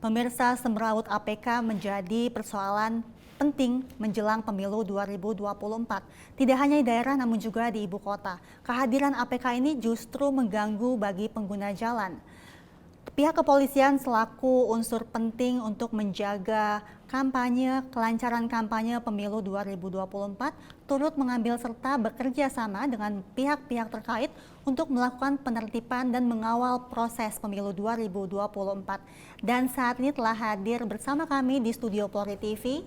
Pemirsa, semrawut APK menjadi persoalan penting menjelang pemilu 2024. Tidak hanya di daerah namun juga di ibu kota. Kehadiran APK ini justru mengganggu bagi pengguna jalan. Pihak kepolisian selaku unsur penting untuk menjaga kelancaran kampanye pemilu 2024 turut mengambil serta bekerja sama dengan pihak-pihak terkait untuk melakukan penertiban dan mengawal proses pemilu 2024. Dan saat ini telah hadir bersama kami di studio Polri TV,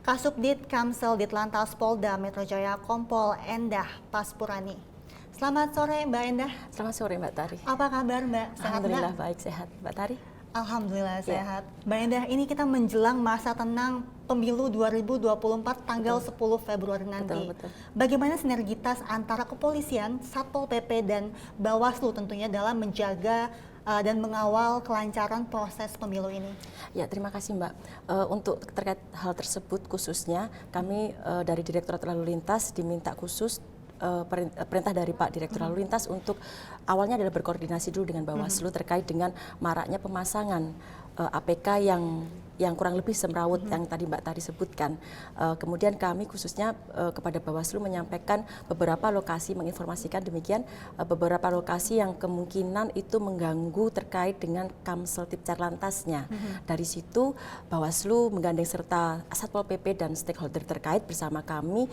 Kasubdit Kamsel Ditlantas Polda Metro Jaya Kompol Endah Paspurani. Selamat sore Mbak Endah. Selamat sore Mbak Tari. Apa kabar Mbak? Sehat Alhamdulillah Mbak? baik, sehat. Mbak Tari? Alhamdulillah sehat. Mbak Endah, ini kita menjelang masa tenang pemilu 2024 tanggal 10 Februari nanti. Betul. Bagaimana sinergitas antara kepolisian, Satpol PP dan Bawaslu tentunya dalam menjaga dan mengawal kelancaran proses pemilu ini? Ya, terima kasih Mbak. Untuk terkait hal tersebut khususnya kami dari Direktorat Lalu Lintas diminta khusus perintah dari Pak Direktur Lalu Lintas untuk awalnya adalah berkoordinasi dulu dengan Bawaslu terkait dengan maraknya pemasangan APK yang kurang lebih semrawut yang tadi Mbak Tari sebutkan. Kemudian kami khususnya kepada Bawaslu menyampaikan beberapa lokasi, menginformasikan demikian beberapa lokasi yang kemungkinan itu mengganggu terkait dengan Kamsel Tipcar Lantasnya. Dari situ Bawaslu menggandeng serta Satpol PP dan stakeholder terkait bersama kami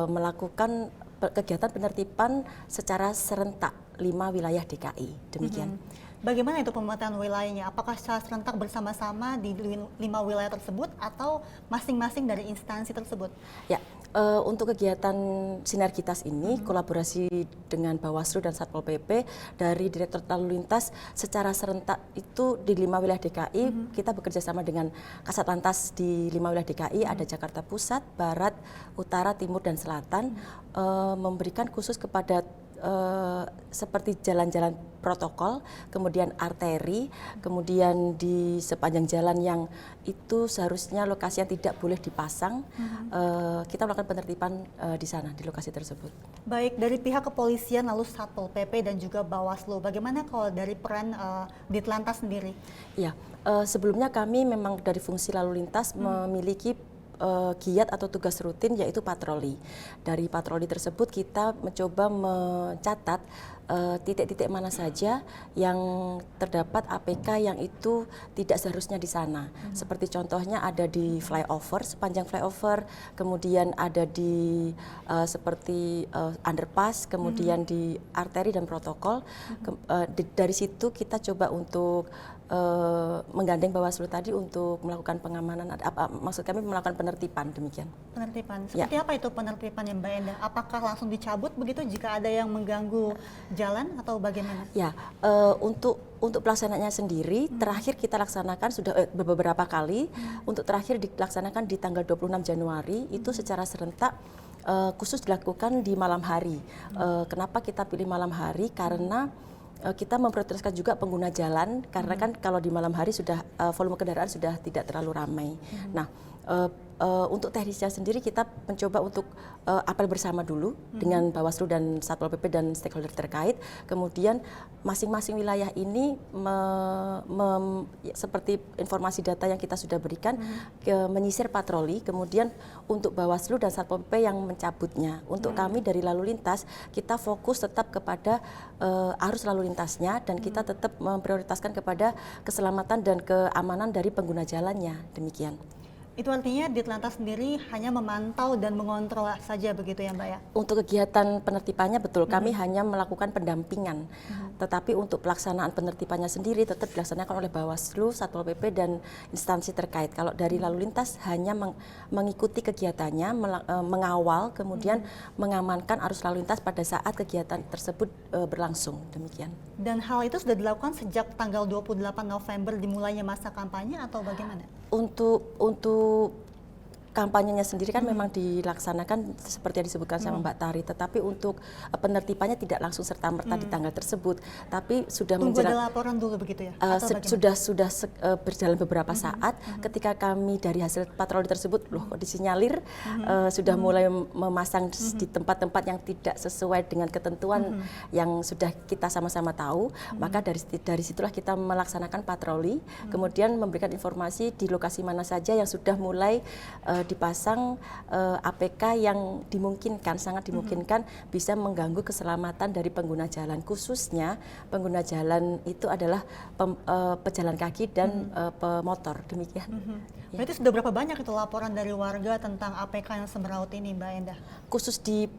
melakukan kegiatan penertiban secara serentak 5 wilayah DKI. Demikian. Bagaimana itu pemetaan wilayahnya? Apakah secara serentak bersama-sama di 5 wilayah tersebut atau masing-masing dari instansi tersebut? Ya, untuk kegiatan sinergitas ini kolaborasi dengan Bawaslu dan Satpol PP dari Direktorat Lalu Lintas secara serentak itu di 5 wilayah DKI kita bekerja sama dengan Kasat Lantas di 5 wilayah DKI ada Jakarta Pusat, Barat, Utara, Timur dan Selatan memberikan khusus kepada seperti jalan-jalan protokol, kemudian arteri, kemudian di sepanjang jalan yang itu seharusnya lokasi yang tidak boleh dipasang, kita melakukan penertiban di sana, di lokasi tersebut. Baik, dari pihak kepolisian lalu Satpol PP dan juga Bawaslu, bagaimana kalau dari peran Ditlantas sendiri? Ya, sebelumnya kami memang dari fungsi lalu lintas memiliki giat atau tugas rutin yaitu patroli. Dari patroli tersebut kita mencoba mencatat titik-titik mana saja yang terdapat APK yang itu tidak seharusnya di sana. Seperti contohnya ada di flyover, sepanjang flyover, kemudian ada di seperti underpass, kemudian di arteri dan protokol. Dari situ kita coba untuk menggandeng Bawaslu tadi untuk melakukan pengamanan, maksud kami melakukan penertiban demikian. Penertiban, seperti apa itu penertibannya Mbak Endah? Apakah langsung dicabut begitu jika ada yang mengganggu jalan atau bagaimana? Ya, untuk pelaksanaannya sendiri terakhir kita laksanakan sudah beberapa kali. Untuk terakhir dilaksanakan di tanggal 26 Januari itu secara serentak khusus dilakukan di malam hari. Kenapa kita pilih malam hari? Karena kita memprioritaskan juga pengguna jalan karena kan kalau di malam hari sudah volume kendaraan sudah tidak terlalu ramai. Nah, untuk teknisnya sendiri kita mencoba untuk apel bersama dulu dengan Bawaslu dan Satpol PP dan stakeholder terkait. Kemudian masing-masing wilayah ini seperti informasi data yang kita sudah berikan menyisir patroli. Kemudian untuk Bawaslu dan Satpol PP yang mencabutnya. Untuk kami dari lalu lintas kita fokus tetap kepada arus lalu lintasnya dan kita tetap memprioritaskan kepada keselamatan dan keamanan dari pengguna jalannya. Demikian. Itu artinya Ditlantas sendiri hanya memantau dan mengontrol saja begitu ya Mbak ya? Untuk kegiatan penertibannya betul, kami hanya melakukan pendampingan. Tetapi untuk pelaksanaan penertibannya sendiri tetap dilaksanakan oleh Bawaslu, Satpol PP dan instansi terkait. Kalau dari lalu lintas hanya mengikuti kegiatannya, mengawal, kemudian mengamankan arus lalu lintas pada saat kegiatan tersebut berlangsung. Demikian. Dan hal itu sudah dilakukan sejak tanggal 28 November dimulainya masa kampanye atau bagaimana? Untuk kampanyenya sendiri kan memang dilaksanakan seperti yang disebutkan sama Mbak Tari, tetapi untuk penertibannya tidak langsung serta-merta di tanggal tersebut, tapi sudah Tunggu menjelang ada laporan dulu begitu ya? Atau sudah berjalan beberapa saat ketika kami dari hasil patroli tersebut loh kok disinyalir sudah mulai memasang di tempat-tempat yang tidak sesuai dengan ketentuan yang sudah kita sama-sama tahu, maka dari situlah kita melaksanakan patroli, kemudian memberikan informasi di lokasi mana saja yang sudah mulai dipasang APK yang dimungkinkan, sangat dimungkinkan bisa mengganggu keselamatan dari pengguna jalan, khususnya pengguna jalan itu adalah pejalan kaki dan pemotor, demikian. Berarti sudah berapa banyak itu laporan dari warga tentang APK yang semeraut ini, Mbak Endah? Khusus di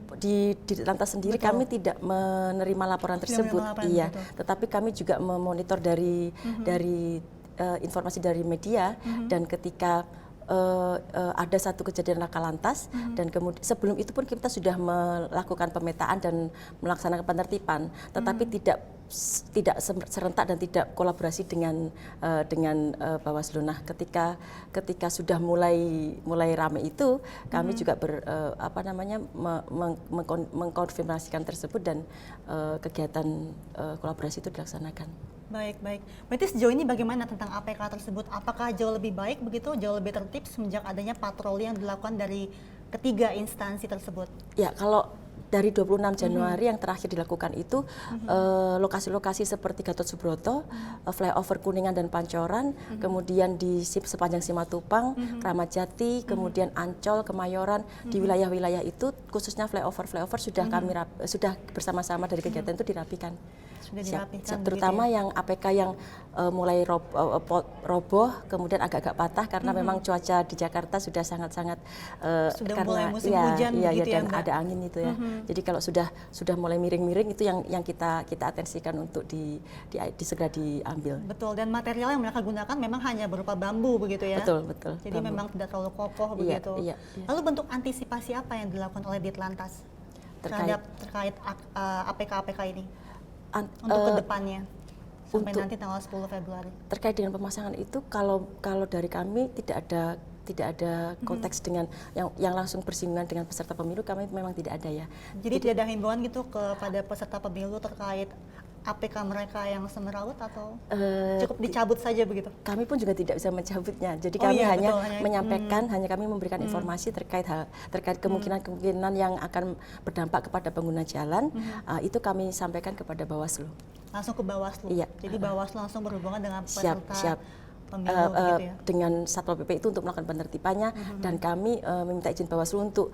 Lantas sendiri kami tidak menerima laporan tersebut, iya. Tetapi kami juga memonitor dari informasi dari media dan ketika ada satu kejadian laka lantas dan kemudian sebelum itu pun kita sudah melakukan pemetaan dan melaksanakan penertiban, tetapi tidak serentak dan tidak kolaborasi dengan Bawaslu. Nah, ketika sudah mulai ramai itu, kami juga mengkonfirmasikan tersebut dan kegiatan kolaborasi itu dilaksanakan. Baik. Berarti sejauh ini bagaimana tentang APK tersebut? Apakah jauh lebih baik begitu, jauh lebih tertib semenjak adanya patroli yang dilakukan dari ketiga instansi tersebut? Ya, kalau dari 26 Januari yang terakhir dilakukan itu lokasi-lokasi seperti Gatot Subroto, flyover Kuningan dan Pancoran, kemudian di sepanjang Simatupang, Kramat Jati, kemudian Ancol, Kemayoran, di wilayah-wilayah itu khususnya flyover sudah sudah bersama-sama dari kegiatan itu dirapikan. Sudah dirapikan, terutama yang APK yang mulai roboh, kemudian agak-agak patah karena memang cuaca di Jakarta sudah sangat-sangat sudah mulai musim hujan begitu ya, dan Mbak? ada angin itu ya. Jadi kalau sudah mulai miring-miring itu yang kita atensikan untuk segera diambil. Betul, dan material yang mereka gunakan memang hanya berupa bambu begitu ya? Betul. Jadi bambu. memang tidak terlalu kokoh begitu. Iya. Lalu bentuk antisipasi apa yang dilakukan oleh Ditlantas terkait APK ini? Untuk kedepannya sampai nanti tanggal 10 Februari. Terkait dengan pemasangan itu, kalau dari kami tidak ada konteks dengan yang langsung bersinggungan dengan peserta pemilu, kami memang tidak ada ya. Jadi tidak ada himbauan gitu kepada peserta pemilu terkait APK mereka yang semeraut atau cukup dicabut saja begitu? Kami pun juga tidak bisa mencabutnya. Jadi kami hanya menyampaikan, hanya kami memberikan informasi terkait kemungkinan yang akan berdampak kepada pengguna jalan. Itu kami sampaikan kepada Bawaslu. Langsung ke Bawaslu? Iya. Jadi Bawaslu langsung berhubungan dengan peserta pemilu gitu ya? Dengan Satpol PP itu untuk melakukan penertibannya, dan kami meminta izin Bawaslu untuk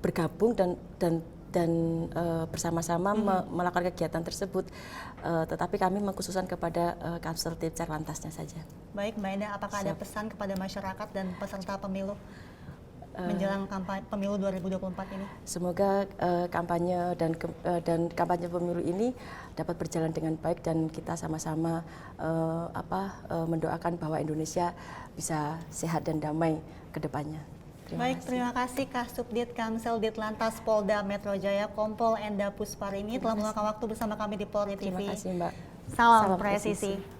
bergabung dan bersama-sama melakukan kegiatan tersebut, tetapi kami mengkhususkan kepada Kapsul Tim-Car Lantasnya saja. Baik, Mbak Endah, apakah ada pesan kepada masyarakat dan peserta pemilu menjelang pemilu 2024 ini? Semoga kampanye dan kampanye pemilu ini dapat berjalan dengan baik dan kita sama-sama mendoakan bahwa Indonesia bisa sehat dan damai ke depannya. Terima kasih Kasubdit Kamsel Ditlantas Polda Metro Jaya Kompol Endah Pusparini telah meluangkan waktu bersama kami di Polri TV. Terima kasih, Mbak. Salam presisi.